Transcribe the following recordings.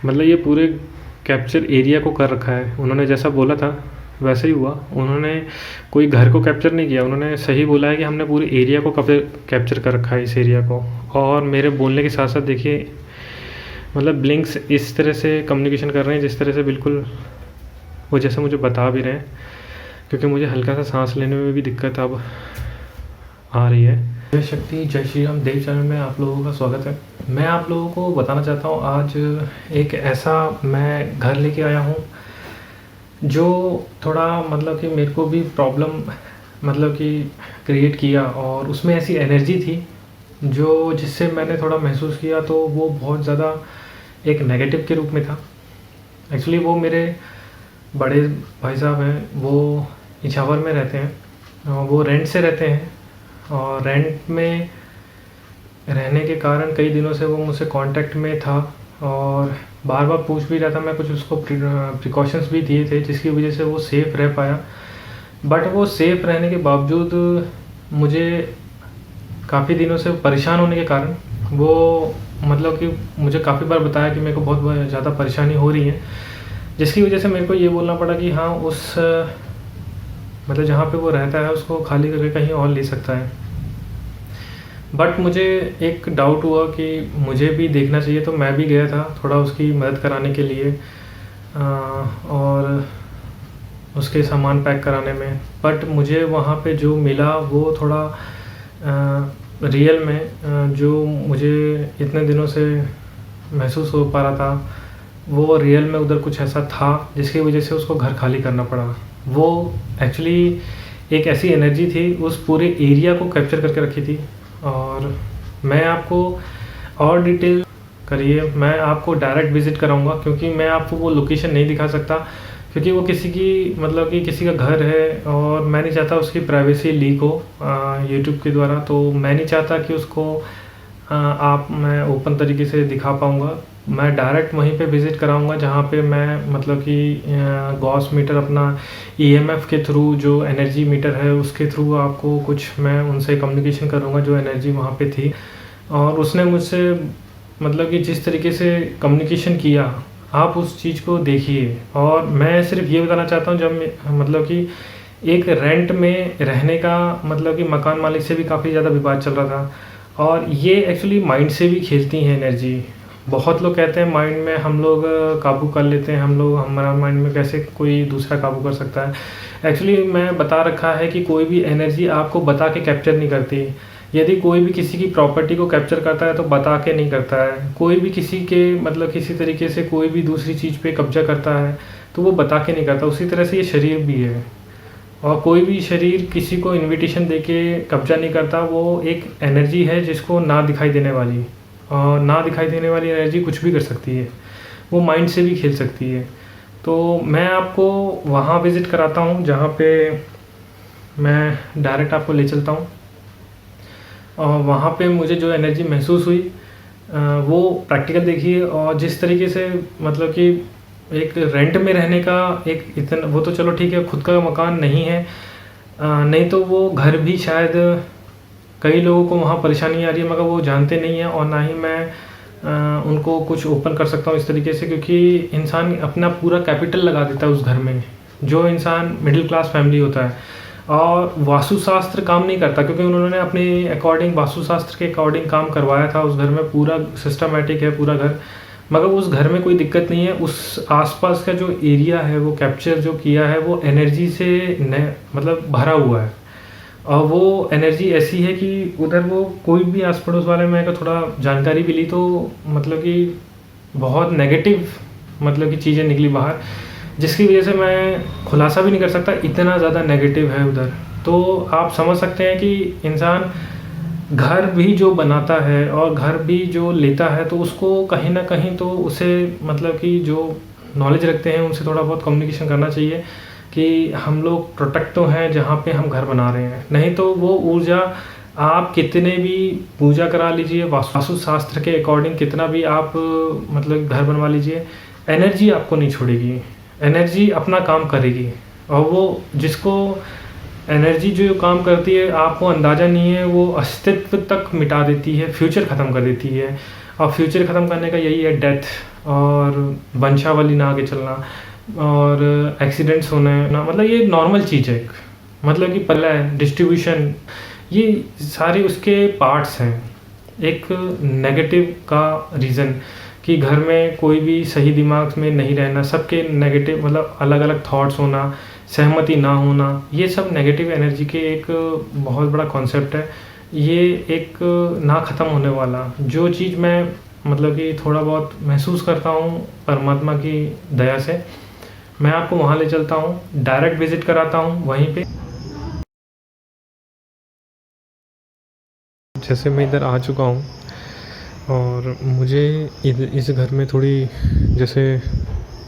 मतलब ये पूरे कैप्चर एरिया को कर रखा है उन्होंने, जैसा बोला था वैसे ही हुआ। उन्होंने कोई घर को कैप्चर नहीं किया, उन्होंने सही बोला है कि हमने पूरे एरिया को कैप्चर कर रखा है, इस एरिया को। और मेरे बोलने के साथ साथ देखिए, मतलब ब्लिंक्स इस तरह से कम्युनिकेशन कर रहे हैं जिस तरह से बिल्कुल वो जैसे मुझे बता भी रहे हैं, क्योंकि मुझे हल्का सा सांस लेने में भी दिक्कत अब आ रही है। जय शक्ति, जय श्री राम देव चैनल में आप लोगों का स्वागत है। मैं आप लोगों को बताना चाहता हूँ आज एक ऐसा मैं घर लेके आया हूँ जो थोड़ा मतलब कि मेरे को भी प्रॉब्लम मतलब कि क्रिएट किया, और उसमें ऐसी एनर्जी थी जो जिससे मैंने थोड़ा महसूस किया, तो वो बहुत ज़्यादा एक नेगेटिव के रूप में था। एक्चुअली वो मेरे बड़े भाई साहब हैं, वो इछावर में रहते हैं, वो रेंट से रहते हैं, और रेंट में रहने के कारण कई दिनों से वो मुझसे कांटेक्ट में था और बार बार पूछ भी रहा था। मैं कुछ उसको प्रिकॉशंस भी दिए थे जिसकी वजह से वो सेफ़ रह पाया, बट वो सेफ़ रहने के बावजूद मुझे काफ़ी दिनों से परेशान होने के कारण वो मतलब कि मुझे काफ़ी बार बताया कि मेरे को बहुत ज़्यादा परेशानी हो रही है, जिसकी वजह से मेरे को ये बोलना पड़ा कि हाँ, उस मतलब जहाँ पे वो रहता है उसको खाली करके कहीं और ले सकता है। बट मुझे एक डाउट हुआ कि मुझे भी देखना चाहिए, तो मैं भी गया था थोड़ा उसकी मदद कराने के लिए और उसके सामान पैक कराने में। बट मुझे वहाँ पे जो मिला वो थोड़ा रियल में जो मुझे इतने दिनों से महसूस हो पा रहा था, वो रियल में उधर कुछ ऐसा था जिसकी वजह से उसको घर खाली करना पड़ा। वो एक्चुअली एक ऐसी एनर्जी थी, उस पूरे एरिया को कैप्चर करके रखी थी। और मैं आपको और डिटेल करिए, मैं आपको डायरेक्ट विज़िट कराऊंगा, क्योंकि मैं आपको वो लोकेशन नहीं दिखा सकता, क्योंकि वो किसी की मतलब कि किसी का घर है और मैं नहीं चाहता उसकी प्राइवेसी लीक हो यूट्यूब के द्वारा। तो मैं नहीं चाहता कि उसको मैं ओपन तरीके से दिखा पाऊँगा। मैं डायरेक्ट वहीं पे विज़िट कराऊंगा जहाँ पे मैं मतलब कि गॉस मीटर अपना ईएमएफ के थ्रू, जो एनर्जी मीटर है उसके थ्रू आपको कुछ मैं उनसे कम्युनिकेशन करूँगा जो एनर्जी वहाँ पे थी। और उसने मुझसे मतलब कि जिस तरीके से कम्युनिकेशन किया, आप उस चीज़ को देखिए। और मैं सिर्फ ये बताना चाहता हूँ, जब मतलब कि एक रेंट में रहने का मतलब कि मकान मालिक से भी काफ़ी ज़्यादा विवाद चल रहा था, और ये एक्चुअली माइंड से भी खेलती हैं एनर्जी। बहुत लोग कहते हैं माइंड में हम लोग काबू कर लेते हैं, हम लोग हमारा माइंड में कैसे कोई दूसरा काबू कर सकता है। एक्चुअली मैं बता रखा है कि कोई भी एनर्जी आपको बता के कैप्चर नहीं करती। यदि कोई भी किसी की प्रॉपर्टी को कैप्चर करता है तो बता के नहीं करता है। कोई भी किसी के मतलब किसी तरीके से कोई भी दूसरी चीज़ पे कब्जा करता है तो वो बता के नहीं करता। उसी तरह से ये शरीर भी है, और कोई भी शरीर किसी को इन्विटेशन दे के कब्जा नहीं करता। वो एक एनर्जी है जिसको ना दिखाई देने वाली, और ना दिखाई देने वाली एनर्जी कुछ भी कर सकती है, वो माइंड से भी खेल सकती है। तो मैं आपको वहाँ विज़िट कराता हूँ जहाँ पे मैं डायरेक्ट आपको ले चलता हूँ, और वहाँ पे मुझे जो एनर्जी महसूस हुई वो प्रैक्टिकल देखिए। और जिस तरीके से मतलब कि एक रेंट में रहने का एक इतना, वो तो चलो ठीक है, खुद का मकान नहीं है, नहीं तो वो घर भी शायद कई लोगों को वहाँ परेशानी आ रही है, मगर वो जानते नहीं हैं। और ना ही मैं उनको कुछ ओपन कर सकता हूँ इस तरीके से, क्योंकि इंसान अपना पूरा कैपिटल लगा देता है उस घर में, जो इंसान मिडिल क्लास फैमिली होता है। और वास्तुशास्त्र काम नहीं करता, क्योंकि उन्होंने अपने अकॉर्डिंग वास्तुशास्त्र के अकॉर्डिंग काम करवाया था उस घर में, पूरा सिस्टमेटिक है पूरा घर, मगर उस घर में कोई दिक्कत नहीं है। उस आसपास का जो एरिया है वो कैप्चर जो किया है वो एनर्जी से मतलब भरा हुआ है, और वो एनर्जी ऐसी है कि उधर वो कोई भी आस पड़ोस वाले में अगर थोड़ा जानकारी भी ली तो मतलब कि बहुत नेगेटिव मतलब कि चीज़ें निकली बाहर, जिसकी वजह से मैं खुलासा भी नहीं कर सकता, इतना ज़्यादा नेगेटिव है उधर। तो आप समझ सकते हैं कि इंसान घर भी जो बनाता है और घर भी जो लेता है तो उसको कहीं ना कहीं तो उसे मतलब कि जो नॉलेज रखते हैं उनसे थोड़ा बहुत कम्युनिकेशन करना चाहिए कि हम लोग प्रोटेक्ट तो हैं जहाँ पे हम घर बना रहे हैं। नहीं तो वो ऊर्जा आप कितने भी पूजा करा लीजिए, वास्तुशास्त्र के अकॉर्डिंग कितना भी आप मतलब घर बनवा लीजिए, एनर्जी आपको नहीं छोड़ेगी, एनर्जी अपना काम करेगी। और वो जिसको एनर्जी जो काम करती है आपको अंदाज़ा नहीं है, वो अस्तित्व तक मिटा देती है, फ्यूचर ख़त्म कर देती है। और फ्यूचर ख़त्म करने का यही है डेथ। और वंशावली ना आगे चलना और एक्सीडेंट्स होने ना, मतलब ये नॉर्मल चीज़ है एक। मतलब कि पहला है डिस्ट्रीब्यूशन, ये सारे उसके पार्ट्स हैं। एक नेगेटिव का रीज़न कि घर में कोई भी सही दिमाग में नहीं रहना, सबके नेगेटिव मतलब अलग अलग थॉट्स होना, सहमति ना होना, ये सब नेगेटिव एनर्जी के एक बहुत बड़ा कॉन्सेप्ट है। ये एक ना ख़त्म होने वाला जो चीज़ मैं मतलब कि थोड़ा बहुत महसूस करता हूँ परमात्मा की दया से, मैं आपको वहाँ ले चलता हूँ, डायरेक्ट विज़िट कराता हूँ वहीं पे। जैसे मैं इधर आ चुका हूँ और मुझे इस घर में थोड़ी, जैसे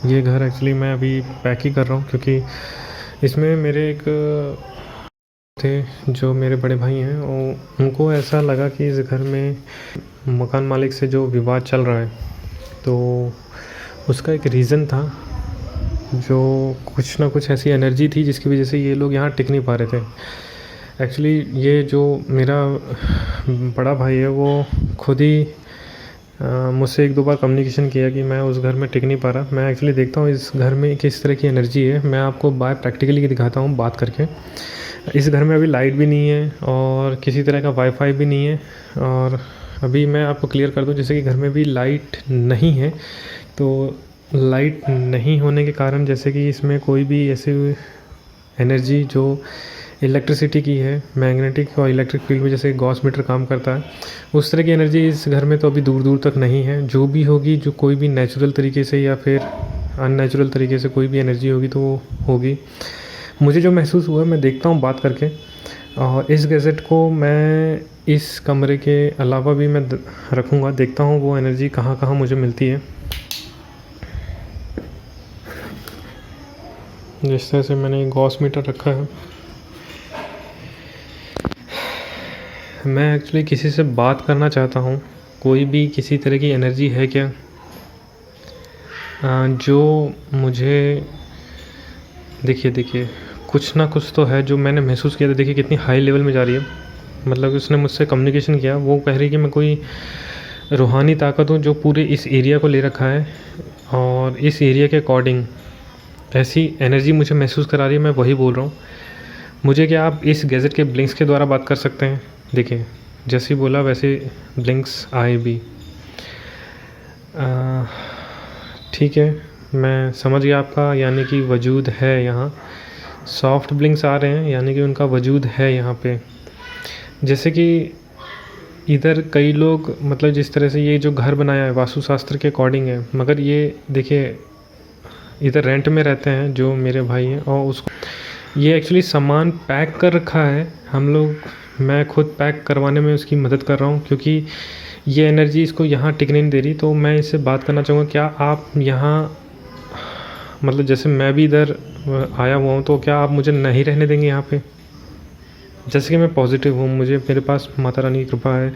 ये घर एक्चुअली मैं अभी पैक ही कर रहा हूँ क्योंकि इसमें मेरे एक थे जो मेरे बड़े भाई हैं, उनको ऐसा लगा कि इस घर में मकान मालिक से जो विवाद चल रहा है, तो उसका एक रीज़न था, जो कुछ ना कुछ ऐसी एनर्जी थी जिसकी वजह से ये लोग यहाँ टिक नहीं पा रहे थे। एक्चुअली ये जो मेरा बड़ा भाई है वो खुद ही मुझसे 1-2 बार कम्युनिकेशन किया कि मैं उस घर में टिक नहीं पा रहा। मैं एक्चुअली देखता हूँ इस घर में किस तरह की एनर्जी है, मैं आपको बाय प्रैक्टिकली दिखाता हूँ बात करके। इस घर में अभी लाइट भी नहीं है और किसी तरह का वाईफाई भी नहीं है। और अभी मैं आपको क्लियर कर दूँ, जैसे कि घर में भी लाइट नहीं है, तो लाइट नहीं होने के कारण जैसे कि इसमें कोई भी ऐसी एनर्जी जो इलेक्ट्रिसिटी की है, मैग्नेटिक और इलेक्ट्रिक फील्ड में जैसे गॉस मीटर काम करता है, उस तरह की एनर्जी इस घर में तो अभी दूर दूर तक नहीं है। जो भी होगी, जो कोई भी नेचुरल तरीके से या फिर अननेचुरल तरीके से कोई भी एनर्जी होगी तो वो होगी। मुझे जो महसूस हुआ मैं देखता हूँ बात करके, और इस गैजेट को मैं इस कमरे के अलावा भी मैं रखूँगा, देखता हूँ वो एनर्जी कहाँ कहाँ मुझे मिलती है। जिस तरह से मैंने गॉस मीटर रखा है, मैं एक्चुअली किसी से बात करना चाहता हूँ, कोई भी किसी तरह की एनर्जी है क्या जो मुझे, देखिए कुछ ना कुछ तो है जो मैंने महसूस किया था। देखिए कितनी हाई लेवल में जा रही है, मतलब उसने मुझसे कम्युनिकेशन किया, वो कह रही है कि मैं कोई रूहानी ताकत हूँ जो पूरे इस एरिया को ले रखा है और इस एरिया के अकॉर्डिंग ऐसी एनर्जी मुझे महसूस करा रही है। मैं वही बोल रहा हूँ, मुझे क्या आप इस गैजेट के ब्लिंक्स के द्वारा बात कर सकते हैं? देखिए जैसे ही बोला वैसे ब्लिंक्स आए भी। ठीक है, मैं समझ गया आपका, यानी कि वजूद है यहाँ। सॉफ्ट ब्लिंक्स आ रहे हैं यानी कि उनका वजूद है यहाँ पे। जैसे कि इधर कई लोग, मतलब जिस तरह से ये जो घर बनाया है वास्तुशास्त्र के अकॉर्डिंग है, मगर ये देखिए इधर रेंट में रहते हैं जो मेरे भाई हैं, और उसको ये एक्चुअली सामान पैक कर रखा है हम लोग, मैं खुद पैक करवाने में उसकी मदद कर रहा हूँ क्योंकि ये एनर्जी इसको यहाँ टिकने नहीं दे रही। तो मैं इससे बात करना चाहूँगा, क्या आप यहाँ, मतलब जैसे मैं भी इधर आया हुआ हूँ, तो क्या आप मुझे नहीं रहने देंगे यहाँ पे? जैसे कि मैं पॉजिटिव हूँ, मुझे मेरे पास माता रानी की कृपा है,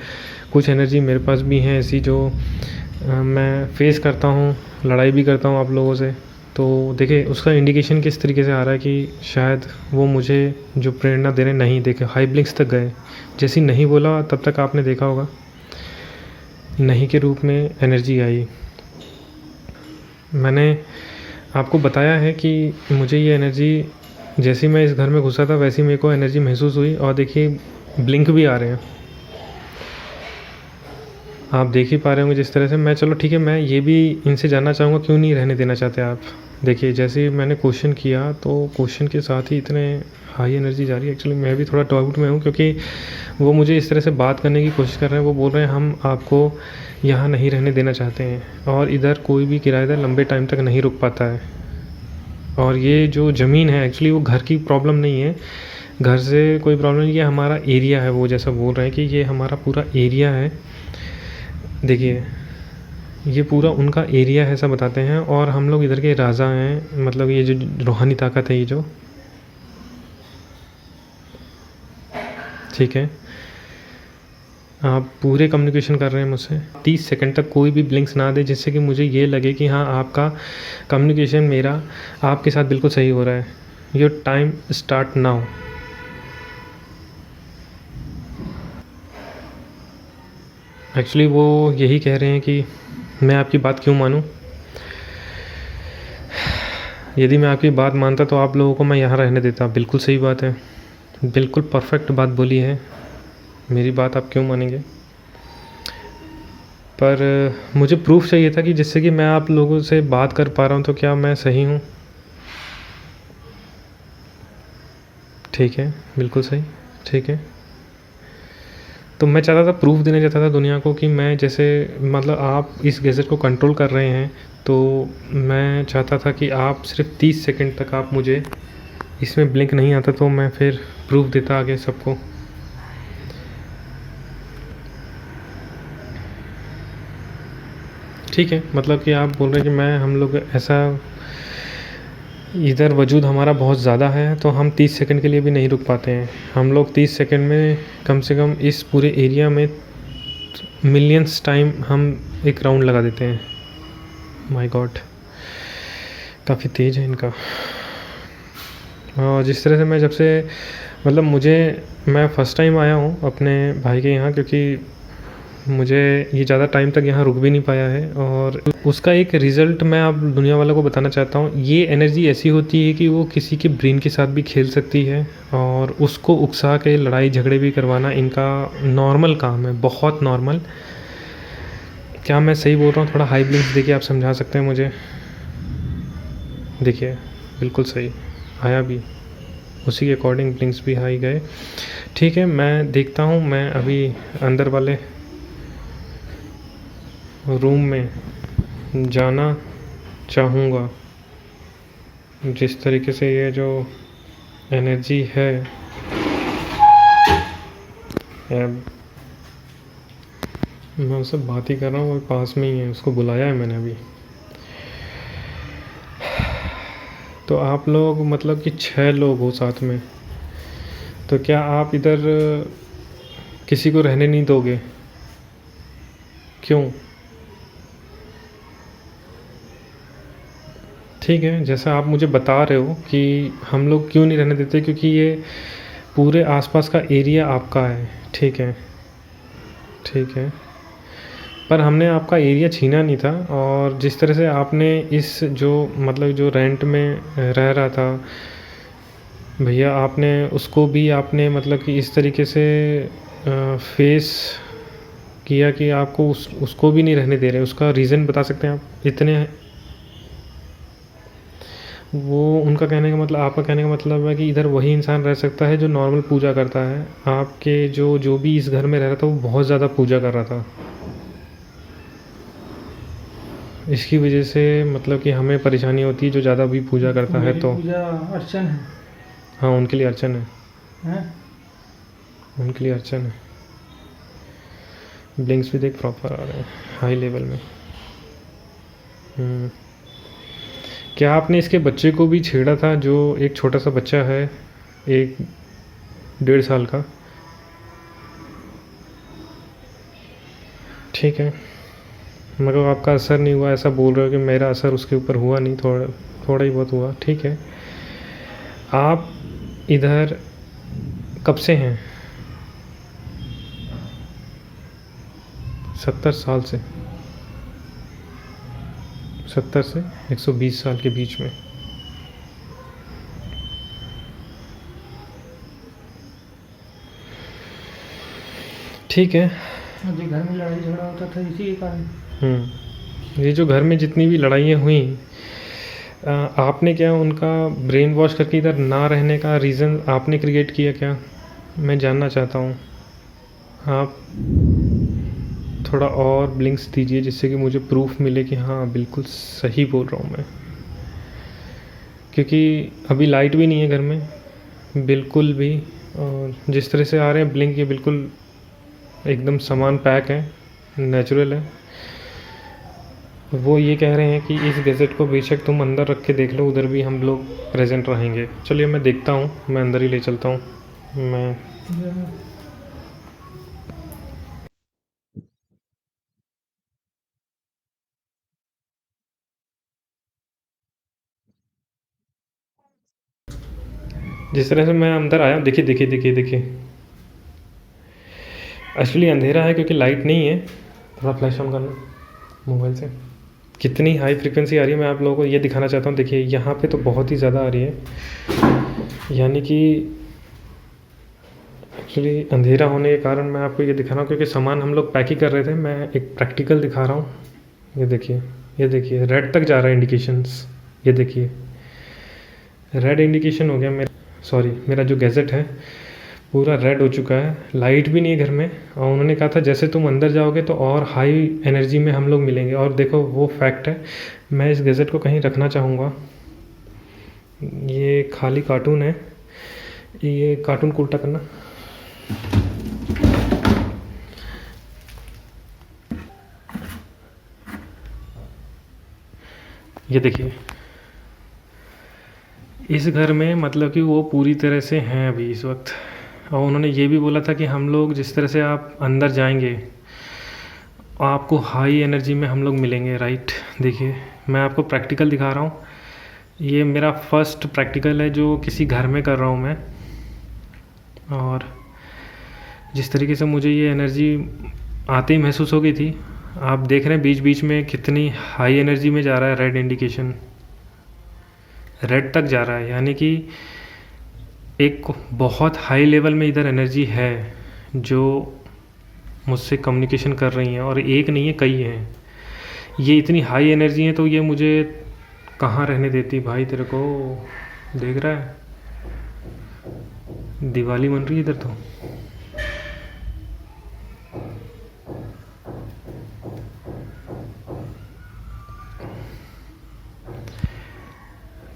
कुछ एनर्जी मेरे पास भी हैं ऐसी जो मैं फेस करता हूँ, लड़ाई भी करता हूँ आप लोगों से। तो देखिए उसका इंडिकेशन किस तरीके से आ रहा है कि शायद वो मुझे जो प्रेरणा दे रहे नहीं, देखे हाई ब्लिंक्स तक गए। जैसे नहीं बोला तब तक आपने देखा होगा नहीं के रूप में एनर्जी आई। मैंने आपको बताया है कि मुझे ये एनर्जी, जैसे ही मैं इस घर में घुसा था वैसे ही मेरे को एनर्जी महसूस हुई, और देखिए ब्लिंक भी आ रहे हैं, आप देख ही पा रहे होंगे जिस तरह से। मैं, चलो ठीक है, मैं ये भी इनसे जानना चाहूँगा क्यों नहीं रहने देना चाहते आप। देखिए जैसे ही मैंने क्वेश्चन किया तो क्वेश्चन के साथ ही इतने हाई एनर्जी जा रही है। एक्चुअली मैं भी थोड़ा डाउट में हूँ क्योंकि वो मुझे इस तरह से बात करने की कोशिश कर रहे हैं। वो बोल रहे हैं हम आपको यहाँ नहीं रहने देना चाहते हैं, और इधर कोई भी किराएदार लंबे टाइम तक नहीं रुक पाता है। और ये जो ज़मीन है एक्चुअली वो घर की प्रॉब्लम नहीं है, घर से कोई प्रॉब्लम नहीं, ये हमारा एरिया है। वो जैसा बोल रहे हैं कि ये हमारा पूरा एरिया है। देखिए ये पूरा उनका एरिया है ऐसा बताते हैं, और हम लोग इधर के राजा हैं, मतलब ये जो रूहानी ताकत है ये जो, ठीक है। आप पूरे कम्युनिकेशन कर रहे हैं मुझसे। 30 सेकंड तक कोई भी ब्लिंक्स ना दे जिससे कि मुझे ये लगे कि हाँ आपका कम्युनिकेशन मेरा आपके साथ बिल्कुल सही हो रहा है। Your time start now. Actually वो यही कह रहे हैं कि मैं आपकी बात क्यों मानूं, यदि मैं आपकी बात मानता तो आप लोगों को मैं यहाँ रहने देता। बिल्कुल सही बात है, बिल्कुल परफेक्ट बात बोली है। मेरी बात आप क्यों मानेंगे? पर मुझे प्रूफ़ चाहिए था कि जिससे कि मैं आप लोगों से बात कर पा रहा हूँ, तो क्या मैं सही हूँ? ठीक है, बिल्कुल सही, ठीक है। तो मैं चाहता था, प्रूफ़ देना चाहता था दुनिया को कि मैं जैसे मतलब आप इस गैजेट को कंट्रोल कर रहे हैं, तो मैं चाहता था कि आप सिर्फ 30 सेकंड तक आप मुझे इसमें ब्लिंक नहीं आता तो मैं फिर प्रूफ़ देता आगे सबको। ठीक है, मतलब कि आप बोल रहे हैं कि हम लोग ऐसा इधर वजूद हमारा बहुत ज़्यादा है, तो हम 30 सेकंड के लिए भी नहीं रुक पाते हैं। हम लोग 30 सेकंड में कम से कम इस पूरे एरिया में मिलियंस टाइम हम एक राउंड लगा देते हैं। माय गॉड, काफ़ी तेज़ है इनका। और जिस तरह से मैं जब से मतलब मैं फ़र्स्ट टाइम आया हूँ अपने भाई के यहाँ, क्योंकि मुझे ये ज़्यादा टाइम तक यहाँ रुक भी नहीं पाया है, और उसका एक रिज़ल्ट मैं आप दुनिया वालों को बताना चाहता हूँ। ये एनर्जी ऐसी होती है कि वो किसी के ब्रेन के साथ भी खेल सकती है, और उसको उकसा के लड़ाई झगड़े भी करवाना इनका नॉर्मल काम है, बहुत नॉर्मल। क्या मैं सही बोल रहा हूँ? थोड़ा हाई ब्लिंक्स देखिए, आप समझा सकते हैं मुझे? देखिए, बिल्कुल सही आया भी, उसी के अकॉर्डिंग ब्लिंक्स भी हाई गए। ठीक है, मैं देखता हूँ। मैं अभी अंदर वाले रूम में जाना चाहूँगा। जिस तरीके से ये जो एनर्जी है, मैं उससे बात ही कर रहा हूँ, वो पास में ही है, उसको बुलाया है मैंने अभी। तो आप लोग मतलब कि 6 लोग हो साथ में, तो क्या आप इधर किसी को रहने नहीं दोगे? क्यों? ठीक है, जैसा आप मुझे बता रहे हो कि हम लोग क्यों नहीं रहने देते, क्योंकि ये पूरे आसपास का एरिया आपका है। ठीक है, ठीक है, पर हमने आपका एरिया छीना नहीं था। और जिस तरह से आपने इस जो मतलब जो रेंट में रह रहा था भैया, आपने उसको भी आपने मतलब कि इस तरीके से फेस किया कि आपको उसको भी नहीं रहने दे रहे। उसका रीज़न बता सकते हैं आप? इतने वो उनका कहने का मतलब, आपका कहने का मतलब है कि इधर वही इंसान रह सकता है जो नॉर्मल पूजा करता है। आपके जो भी इस घर में रह रहा था वो बहुत ज़्यादा पूजा कर रहा था। इसकी वजह से मतलब कि हमें परेशानी होती है जो ज़्यादा भी पूजा करता है तो। पूजा अर्चन है। हाँ, उनके लिए अर्चन है, हैं? उनके लिए अर्चन है। ब्लिंक्स भी देख प्रॉपर आ रहे हैं हाई लेवल में। क्या आपने इसके बच्चे को भी छेड़ा था, जो एक छोटा सा बच्चा है, 1-1.5 साल का? ठीक है, मगर आपका असर नहीं हुआ, ऐसा बोल रहे हो कि मेरा असर उसके ऊपर हुआ नहीं, थोड़ा ही बहुत हुआ। ठीक है, आप इधर कब से हैं? 70 साल से, 70 से 120 साल के बीच में। ठीक है, जो घर में लड़ाई झगड़ा होता था इसी के कारण। ये जो घर में जितनी भी लड़ाइयाँ हुई, आपने क्या उनका ब्रेन वॉश करके इधर ना रहने का रीज़न आपने क्रिएट किया क्या? मैं जानना चाहता हूँ। आप थोड़ा और ब्लिंक्स दीजिए जिससे कि मुझे प्रूफ मिले कि हाँ बिल्कुल सही बोल रहा हूँ मैं, क्योंकि अभी लाइट भी नहीं है घर में बिल्कुल भी। और जिस तरह से आ रहे हैं ब्लिंक, ये बिल्कुल एकदम सामान पैक है, नेचुरल है। वो ये कह रहे हैं कि इस गैजेट को बेशक तुम अंदर रख के देख लो, उधर भी हम लोग प्रेजेंट रहेंगे। चलिए मैं देखता हूँ, मैं अंदर ही ले चलता हूँ। मैं जिस तरह से मैं अंदर आया, देखिए देखिए देखिए देखिए, एक्चुअली अंधेरा है क्योंकि लाइट नहीं है। थोड़ा फ्लैश ऑन करना मोबाइल से। कितनी हाई फ्रिक्वेंसी आ रही है मैं आप लोगों को ये दिखाना चाहता हूँ। देखिए यहाँ पे तो बहुत ही ज़्यादा आ रही है, यानी कि एक्चुअली अंधेरा होने के कारण मैं आपको ये दिखा रहा हूँ, क्योंकि सामान हम लोग पैक ही कर रहे थे। मैं एक प्रैक्टिकल दिखा रहा हूँ। ये देखिए, ये देखिए रेड तक जा रहा है इंडिकेशंस। ये देखिए रेड इंडिकेशन हो गया मेरा जो गैजेट है पूरा रेड हो चुका है। लाइट भी नहीं है घर में, और उन्होंने कहा था जैसे तुम अंदर जाओगे तो और हाई एनर्जी में हम लोग मिलेंगे, और देखो वो फैक्ट है। मैं इस गैजेट को कहीं रखना चाहूँगा। ये खाली कार्टून है, ये कार्टून को उल्टा करना। ये देखिए इस घर में मतलब कि वो पूरी तरह से हैं अभी इस वक्त, और उन्होंने ये भी बोला था कि हम लोग जिस तरह से आप अंदर जाएंगे आपको हाई एनर्जी में हम लोग मिलेंगे, राइट। देखिए मैं आपको प्रैक्टिकल दिखा रहा हूँ। ये मेरा फर्स्ट प्रैक्टिकल है जो किसी घर में कर रहा हूँ मैं, और जिस तरीके से मुझे ये एनर्जी आते ही महसूस हो गई थी, आप देख रहे हैं बीच बीच में कितनी हाई एनर्जी में जा रहा है। रेड इंडिकेशन रेड तक जा रहा है, यानी कि एक बहुत हाई लेवल में इधर एनर्जी है जो मुझसे कम्युनिकेशन कर रही हैं, और एक नहीं है कई हैं। ये इतनी हाई एनर्जी है तो ये मुझे कहाँ रहने देती भाई। तेरे को देख रहा है दिवाली बन रही है इधर तो।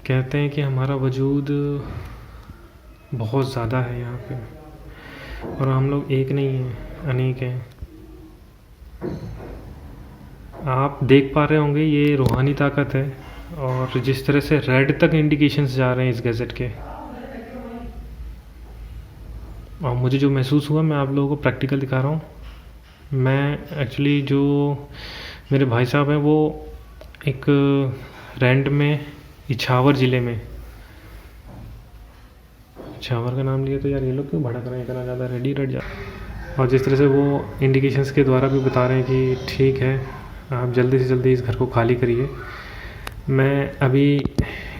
कहते हैं कि हमारा वजूद बहुत ज़्यादा है यहाँ पे, और हम लोग एक नहीं हैं, अनेक हैं। आप देख पा रहे होंगे ये रूहानी ताकत है, और जिस तरह से रेड तक इंडिकेशंस जा रहे हैं इस गैजेट के, और मुझे जो महसूस हुआ मैं आप लोगों को प्रैक्टिकल दिखा रहा हूँ। मैं एक्चुअली जो मेरे भाई साहब हैं वो एक रेंट में इछावर ज़िले में, इछावर का नाम लिया तो यार ये लोग क्यों भड़क रहे हैं इतना ज़्यादा, रेडी रेड जा। और जिस तरह से वो इंडिकेशंस के द्वारा भी बता रहे हैं कि ठीक है आप जल्दी से जल्दी इस घर को खाली करिए। मैं अभी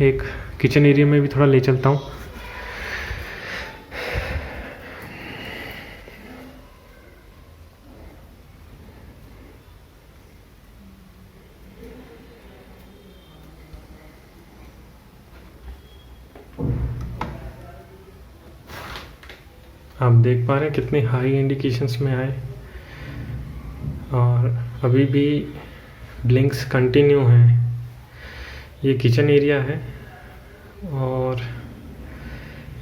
एक किचन एरिया में भी थोड़ा ले चलता हूँ। आप देख पा रहे हैं कितने हाई इंडिकेशंस में आए, और अभी भी ब्लिंक्स कंटिन्यू हैं। ये किचन एरिया है, और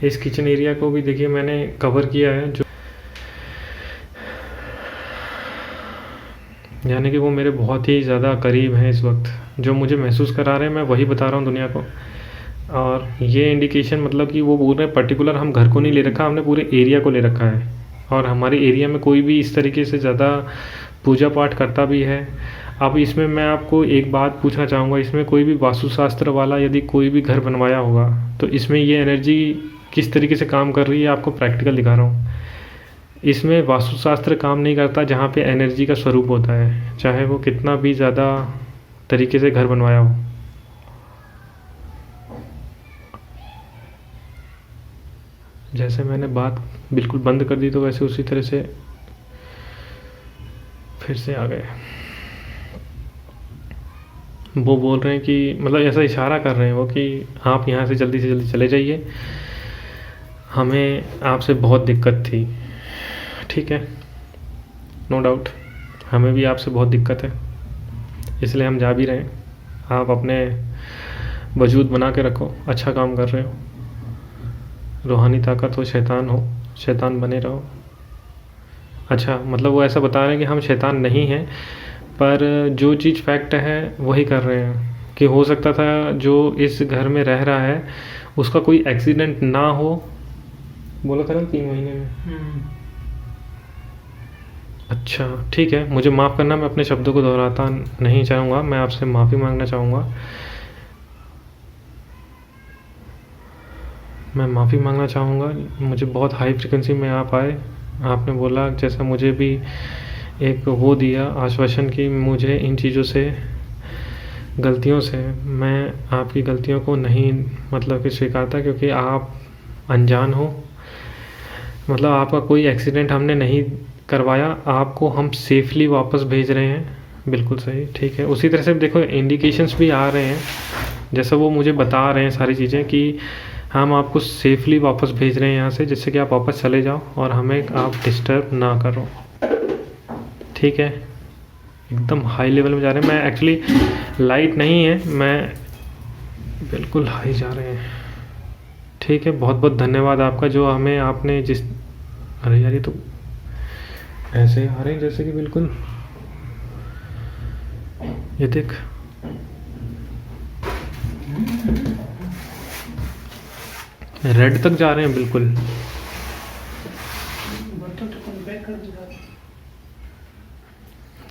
इस किचन एरिया को भी देखिए मैंने कवर किया है, जो यानी कि वो मेरे बहुत ही ज़्यादा करीब हैं इस वक्त। जो मुझे महसूस करा रहे हैं मैं वही बता रहा हूँ दुनिया को। और ये इंडिकेशन मतलब कि वो बोल रहे हैं पर्टिकुलर हम घर को नहीं ले रखा, हमने पूरे एरिया को ले रखा है, और हमारे एरिया में कोई भी इस तरीके से ज़्यादा पूजा पाठ करता भी है। अब इसमें मैं आपको एक बात पूछना चाहूँगा, इसमें कोई भी वास्तुशास्त्र वाला यदि कोई भी घर बनवाया होगा तो इसमें ये एनर्जी किस तरीके से काम कर रही है आपको प्रैक्टिकल दिखा रहा हूँ। इसमें वास्तुशास्त्र काम नहीं करता जहाँ पे एनर्जी का स्वरूप होता है, चाहे वो कितना भी ज़्यादा तरीके से घर बनवाया हो। जैसे मैंने बात बिल्कुल बंद कर दी तो वैसे उसी तरह से फिर से आ गए। वो बोल रहे हैं कि मतलब ऐसा इशारा कर रहे हैं वो कि आप यहाँ से जल्दी चले जाइए, हमें आपसे बहुत दिक्कत थी। ठीक है, नो डाउट हमें भी आपसे बहुत दिक्कत है, इसलिए हम जा भी रहे हैं। आप अपने वजूद बना के रखो, अच्छा काम कर रहे हो। रूहानी ताकत हो, शैतान बने रहो। अच्छा मतलब वो ऐसा बता रहे हैं कि हम शैतान नहीं हैं, पर जो चीज़ फैक्ट है वही कर रहे हैं कि हो सकता था जो इस घर में रह रहा है उसका कोई एक्सीडेंट ना हो। बोला था ना 3 महीने में। अच्छा ठीक है, मुझे माफ़ करना, मैं अपने शब्दों को दोहराता नहीं चाहूँगा, मैं आपसे माफ़ी मांगना चाहूँगा। मैं माफ़ी मांगना चाहूँगा, मुझे बहुत हाई फ्रिक्वेंसी में आप आए। आपने बोला जैसा मुझे भी एक वो दिया आश्वासन कि मुझे इन चीज़ों से गलतियों से मैं आपकी गलतियों को नहीं मतलब कि स्वीकारता, क्योंकि आप अनजान हो। मतलब आपका कोई एक्सीडेंट हमने नहीं करवाया, आपको हम सेफली वापस भेज रहे हैं। बिल्कुल सही, ठीक है। उसी तरह से देखो इंडिकेशंस भी आ रहे हैं, जैसा वो मुझे बता रहे हैं सारी चीज़ें कि हम आपको सेफली वापस भेज रहे हैं यहाँ से, जिससे कि आप वापस चले जाओ और हमें आप डिस्टर्ब ना करो, ठीक है। एकदम हाई लेवल में जा रहे हैं। मैं एक्चुअली लाइट नहीं है, मैं बिल्कुल हाई जा रहे हैं, ठीक है। बहुत बहुत धन्यवाद आपका, जो हमें आपने जिस अरे यार ये तो ऐसे आ रहे हैं जैसे कि बिल्कुल ये देख रेड तक जा रहे हैं बिल्कुल।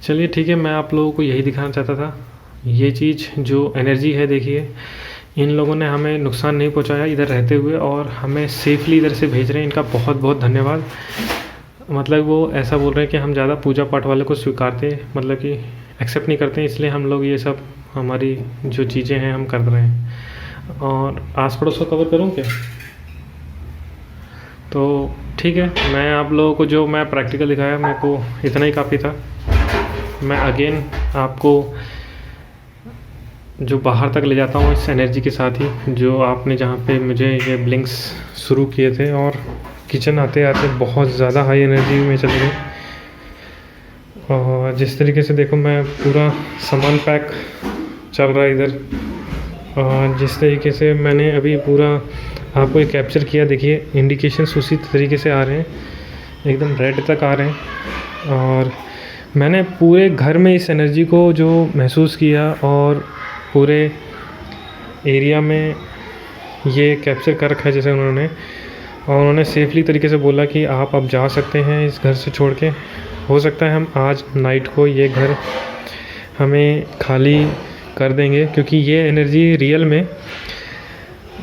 चलिए ठीक है, मैं आप लोगों को यही दिखाना चाहता था। ये चीज़ जो एनर्जी है, देखिए इन लोगों ने हमें नुकसान नहीं पहुंचाया इधर रहते हुए, और हमें सेफली इधर से भेज रहे हैं। इनका बहुत बहुत धन्यवाद। मतलब वो ऐसा बोल रहे हैं कि हम ज़्यादा पूजा पाठ वाले को स्वीकारते, मतलब कि एक्सेप्ट नहीं करते, इसलिए हम लोग ये सब हमारी जो चीज़ें हैं हम कर रहे हैं। और आस पड़ोस को कवर करूँ क्या? तो ठीक है, मैं आप लोगों को जो मैं प्रैक्टिकल दिखाया मेरे को इतना ही काफ़ी था। मैं अगेन आपको जो बाहर तक ले जाता हूँ इस एनर्जी के साथ ही, जो आपने जहाँ पे मुझे ये ब्लिंक्स शुरू किए थे, और किचन आते आते बहुत ज़्यादा हाई एनर्जी में चले गए। और जिस तरीके से देखो मैं पूरा सामान पैक चल रहा है इधर, और जिस तरीके से मैंने अभी पूरा आपको ये कैप्चर किया, देखिए इंडिकेशंस उसी तरीके से आ रहे हैं, एकदम रेड तक आ रहे हैं। और मैंने पूरे घर में इस एनर्जी को जो महसूस किया, और पूरे एरिया में ये कैप्चर कर रखा है जैसे उन्होंने, और उन्होंने सेफली तरीके से बोला कि आप अब जा सकते हैं इस घर से छोड़ के। हो सकता है हम आज नाइट को ये घर हमें खाली कर देंगे, क्योंकि ये एनर्जी रियल में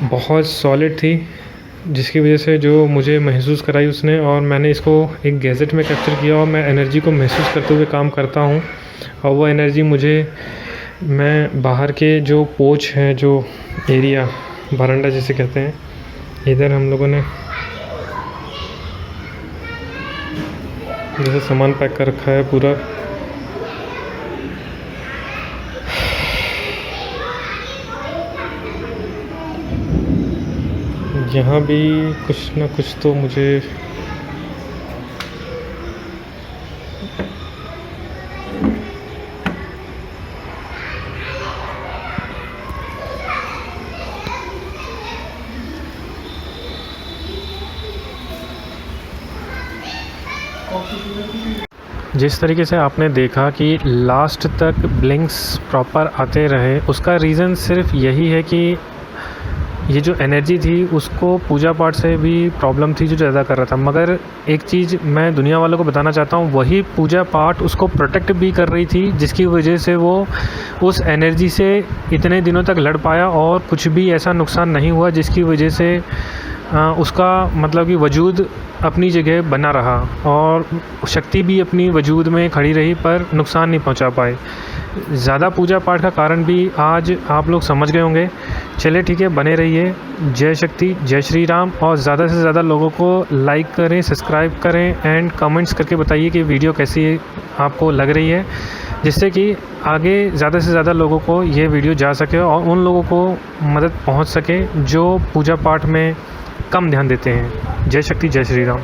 बहुत सॉलिड थी, जिसकी वजह से जो मुझे महसूस कराई उसने, और मैंने इसको एक गैजेट में कैप्चर किया, और मैं एनर्जी को महसूस करते हुए काम करता हूँ। और वो एनर्जी मुझे, मैं बाहर के जो पोच है, जो एरिया बरांडा जिसे कहते हैं, इधर हम लोगों ने जैसे सामान पैक कर रखा है पूरा, यहाँ भी कुछ ना कुछ तो मुझे जिस तरीके से आपने देखा कि लास्ट तक ब्लिंक्स प्रॉपर आते रहे, उसका रीज़न सिर्फ यही है कि ये जो एनर्जी थी उसको पूजा पाठ से भी प्रॉब्लम थी जो ज़्यादा कर रहा था। मगर एक चीज़ मैं दुनिया वालों को बताना चाहता हूँ, वही पूजा पाठ उसको प्रोटेक्ट भी कर रही थी, जिसकी वजह से वो उस एनर्जी से इतने दिनों तक लड़ पाया, और कुछ भी ऐसा नुकसान नहीं हुआ जिसकी वजह से उसका मतलब कि वजूद अपनी जगह बना रहा, और शक्ति भी अपनी वजूद में खड़ी रही, पर नुकसान नहीं पहुंचा पाए। ज़्यादा पूजा पाठ का कारण भी आज आप लोग समझ गए होंगे। चलिए ठीक है, बने रहिए। जय शक्ति, जय श्री राम। और ज़्यादा से ज़्यादा लोगों को लाइक करें, सब्सक्राइब करें, एंड कमेंट्स करके बताइए कि वीडियो कैसी आपको लग रही है, जिससे कि आगे ज़्यादा से ज़्यादा लोगों को ये वीडियो जा सके, और उन लोगों को मदद पहुँच सके जो पूजा पाठ में कम ध्यान देते हैं। जय शक्ति, जय श्री राम।